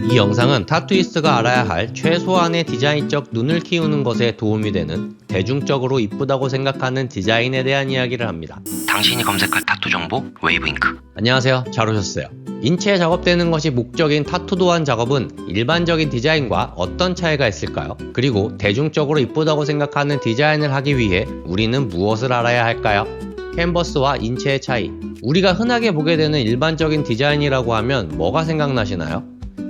이 영상은 타투이스트가 알아야 할 최소한의 디자인적 눈을 키우는 것에 도움이 되는 대중적으로 이쁘다고 생각하는 디자인에 대한 이야기를 합니다. 당신이 검색할 타투 정보 웨이브잉크. 안녕하세요. 잘 오셨어요. 인체에 작업되는 것이 목적인 타투 도안 작업은 일반적인 디자인과 어떤 차이가 있을까요? 그리고 대중적으로 이쁘다고 생각하는 디자인을 하기 위해 우리는 무엇을 알아야 할까요? 캔버스와 인체의 차이. 우리가 흔하게 보게 되는 일반적인 디자인이라고 하면 뭐가 생각나시나요?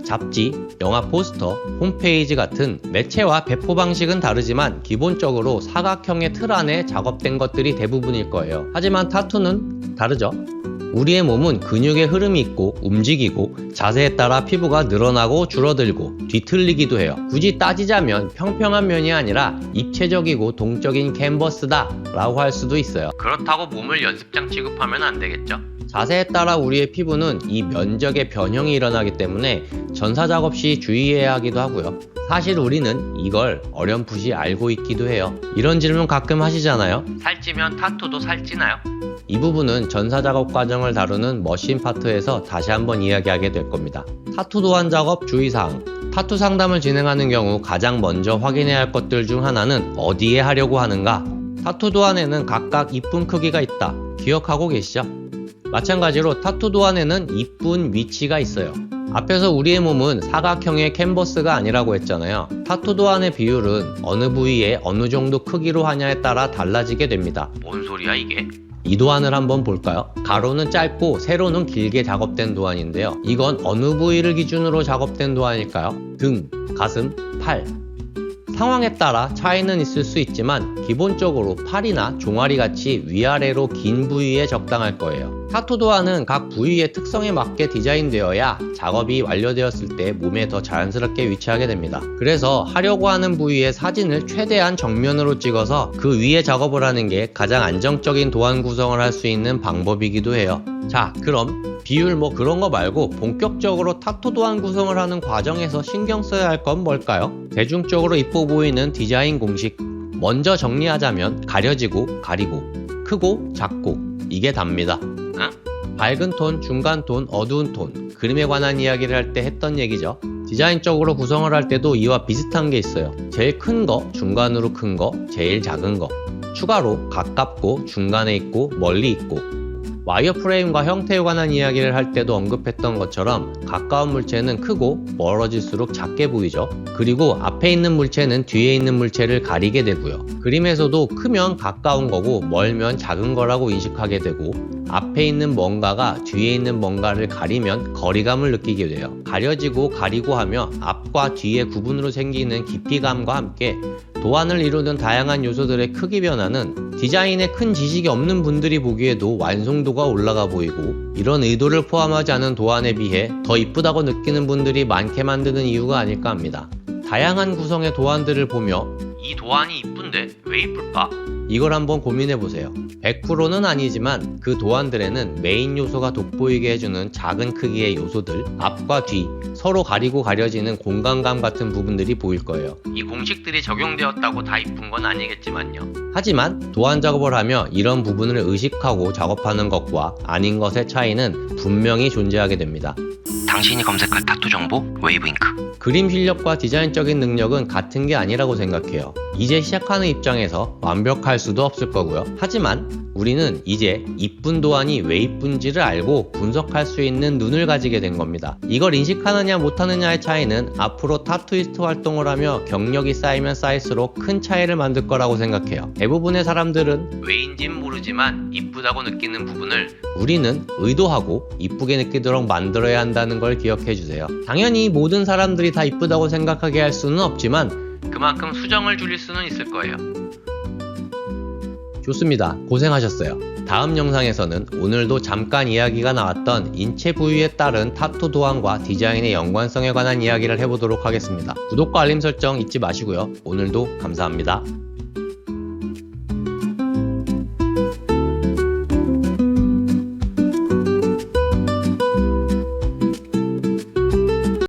잡지, 영화 포스터, 홈페이지 같은 매체와 배포 방식은 다르지만 기본적으로 사각형의 틀 안에 작업된 것들이 대부분일 거예요. 하지만 타투는 다르죠. 우리의 몸은 근육의 흐름이 있고 움직이고 자세에 따라 피부가 늘어나고 줄어들고 뒤틀리기도 해요. 굳이 따지자면 평평한 면이 아니라 입체적이고 동적인 캔버스다 라고 할 수도 있어요. 그렇다고 몸을 연습장 취급하면 안 되겠죠? 자세에 따라 우리의 피부는 이 면적의 변형이 일어나기 때문에 전사작업 시 주의해야 하기도 하고요. 사실 우리는 이걸 어렴풋이 알고 있기도 해요. 이런 질문 가끔 하시잖아요. 살찌면 타투도 살찌나요? 이 부분은 전사작업 과정을 다루는 머신 파트에서 다시 한번 이야기하게 될 겁니다. 타투 도안 작업 주의사항. 타투 상담을 진행하는 경우 가장 먼저 확인해야 할 것들 중 하나는 어디에 하려고 하는가? 타투 도안에는 각각 이쁜 크기가 있다. 기억하고 계시죠? 마찬가지로 타투 도안에는 이쁜 위치가 있어요. 앞에서 우리의 몸은 사각형의 캔버스가 아니라고 했잖아요. 타투 도안의 비율은 어느 부위에 어느 정도 크기로 하냐에 따라 달라지게 됩니다. 뭔 소리야 이게? 이 도안을 한번 볼까요? 가로는 짧고 세로는 길게 작업된 도안인데요. 이건 어느 부위를 기준으로 작업된 도안일까요? 등, 가슴, 팔. 상황에 따라 차이는 있을 수 있지만 기본적으로 팔이나 종아리같이 위아래로 긴 부위에 적당할 거예요. 타투 도안은 각 부위의 특성에 맞게 디자인되어야 작업이 완료되었을 때 몸에 더 자연스럽게 위치하게 됩니다. 그래서 하려고 하는 부위의 사진을 최대한 정면으로 찍어서 그 위에 작업을 하는 게 가장 안정적인 도안 구성을 할 수 있는 방법이기도 해요. 자, 그럼 비율 뭐 그런 거 말고 본격적으로 타투 도안 구성을 하는 과정에서 신경 써야 할 건 뭘까요? 대중적으로 이뻐 보이는 디자인 공식. 먼저 정리하자면 가려지고 가리고 크고 작고 이게 답니다. 밝은 톤, 중간 톤, 어두운 톤, 그림에 관한 이야기를 할 때 했던 얘기죠. 디자인적으로 구성을 할 때도 이와 비슷한 게 있어요. 제일 큰 거, 중간으로 큰 거, 제일 작은 거. 추가로 가깝고 중간에 있고 멀리 있고. 와이어프레임과 형태에 관한 이야기를 할 때도 언급했던 것처럼 가까운 물체는 크고 멀어질수록 작게 보이죠. 그리고 앞에 있는 물체는 뒤에 있는 물체를 가리게 되고요. 그림에서도 크면 가까운 거고 멀면 작은 거라고 인식하게 되고 앞에 있는 뭔가가 뒤에 있는 뭔가를 가리면 거리감을 느끼게 돼요. 가려지고 가리고 하며 앞과 뒤의 구분으로 생기는 깊이감과 함께 도안을 이루는 다양한 요소들의 크기 변화는 디자인에 큰 지식이 없는 분들이 보기에도 완성도가 올라가 보이고 이런 의도를 포함하지 않은 도안에 비해 더 이쁘다고 느끼는 분들이 많게 만드는 이유가 아닐까 합니다. 다양한 구성의 도안들을 보며 이 도안이 이쁜데 왜 이쁠까? 이걸 한번 고민해보세요. 100%는 아니지만 그 도안들에는 메인 요소가 돋보이게 해주는 작은 크기의 요소들, 앞과 뒤, 서로 가리고 가려지는 공간감 같은 부분들이 보일 거예요. 이 공식들이 적용되었다고 다 이쁜 건 아니겠지만요. 하지만 도안 작업을 하며 이런 부분을 의식하고 작업하는 것과 아닌 것의 차이는 분명히 존재하게 됩니다. 당신이 검색할 타투 정보 웨이브잉크. 그림 실력과 디자인적인 능력은 같은 게 아니라고 생각해요. 이제 시작하는 입장에서 완벽할 수도 없을 거고요. 하지만 우리는 이제 이쁜 도안이 왜 이쁜지를 알고 분석할 수 있는 눈을 가지게 된 겁니다. 이걸 인식하느냐 못하느냐의 차이는 앞으로 타투이스트 활동을 하며 경력이 쌓이면 쌓일수록 큰 차이를 만들 거라고 생각해요. 대부분의 사람들은 왜인진 모르지만 이쁘다고 느끼는 부분을 우리는 의도하고 이쁘게 느끼도록 만들어야 한다는 걸 기억해 주세요. 당연히 모든 사람들이 다 이쁘다고 생각하게 할 수는 없지만 그만큼 수정을 줄일 수는 있을 거예요. 좋습니다. 고생하셨어요. 다음 영상에서는 오늘도 잠깐 이야기가 나왔던 인체 부위에 따른 타투 도안과 디자인의 연관성에 관한 이야기를 해보도록 하겠습니다. 구독과 알림 설정 잊지 마시고요. 오늘도 감사합니다.